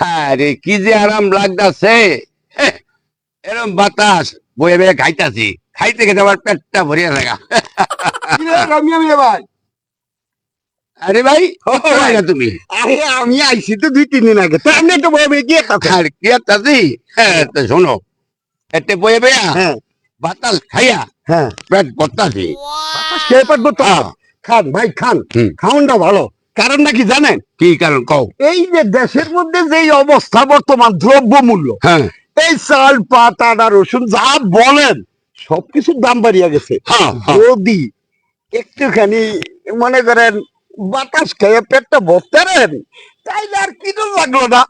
আরে কি যে আরাম লাগতাছে, এরম বাতাস বয়ে বয়ে খাইতাছি, খাইতে খেতে আমার পেটটা ভরিয়া থাকা। রমিয়া মিয়া ভাই, আরে ভাই ও ভাই। তুমি আরে আমি আইছি তো 2-3 দিন আগে, তো আপনি তো বয়ে গিয়ে আর কি আছি, তো শোনো, এতে বয়ে বেয়া হ্যাঁ বাতাস খাইয়া হ্যাঁ, পেট ভরতাছি। খেয়ে পারবো তো। হ্যাঁ। খান ভাই খান, হুম। খাওয়ানটা ভালো। কারণ নাকি জানেন, কি কারণ কও? এই যে দেশের মধ্যে যেই অবস্থা বর্তমান দ্রব্য মূল্য, হ্যাঁ এই চাল পাট আদা রসুন যা বলেন সবকিছুর দাম বাড়িয়া গেছে। হ্যাঁ হ্যাঁ। যদি একটুখানি মনে করেন বাতাস খেয়ে পেটটা ভরতেন, তাইলে আর কি লাগলো না।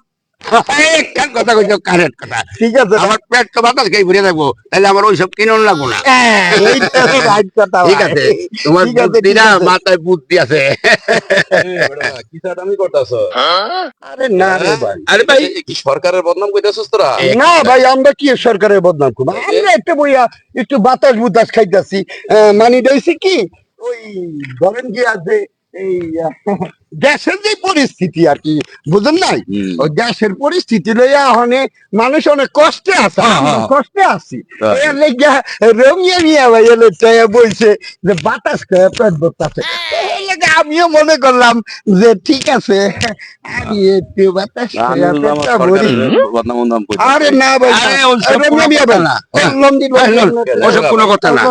একটা কথা কইছো, কারেক্ট কথা। ঠিক আছে না? আমার পেট তো বাতাস খাই ভরে থাকবো, তাহলে আমার ওইসব কিনুন লাগবো না। হ্যাঁ, এইটা তো right কথা ঠিক ভাই। আছে, তোমার ঠিক আছে, বুদ্ধি ঠিক না, আছে। মাথায় বুদ্ধি আছে। কি চাটামি করতেছ? আরে না রে ভাই, আরে ভাই কি সরকারের বদনাম কইতেছস তোরা? না ভাই, আমরা কি সরকারের বদনাম করবো? আমরা একটু বইয়া একটু বাতাস বুতাস খাইতেছি। মানে দিয়েছি কি, ওই ধরেন কি আছে, এই গ্যাসের যে পরিস্থিতি আর কি, বুঝেন নাই? ওই গ্যাসের পরিস্থিতি লইয়া মানুষ অনেক কষ্টে আছে, আমরা কষ্টে আছি। এর লেগা রমিয়া মিয়া ভাই এলে বলছে যে বাতাস খেয়ে পেট ভরতাছে। এর লেগা আমিও মনে করলাম যে ঠিক আছে, আমি একটু বাতাস খেয়ে পেটটা ভরি। বদনাম বদনাম আরে না ভাই, আরে ওইসব রমিয়া কোনো মিয়া কথা ভাই, না। লোন দিন, লোন দিন, লোন দিন। ওসব কোনো কথা না।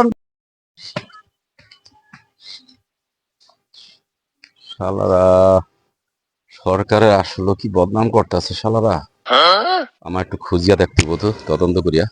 শালারা সরকারের আসলে কি বদনাম করতেছে শালারা। আমার একটু খুঁজিয়া দেখতে তো তদন্ত করিয়া।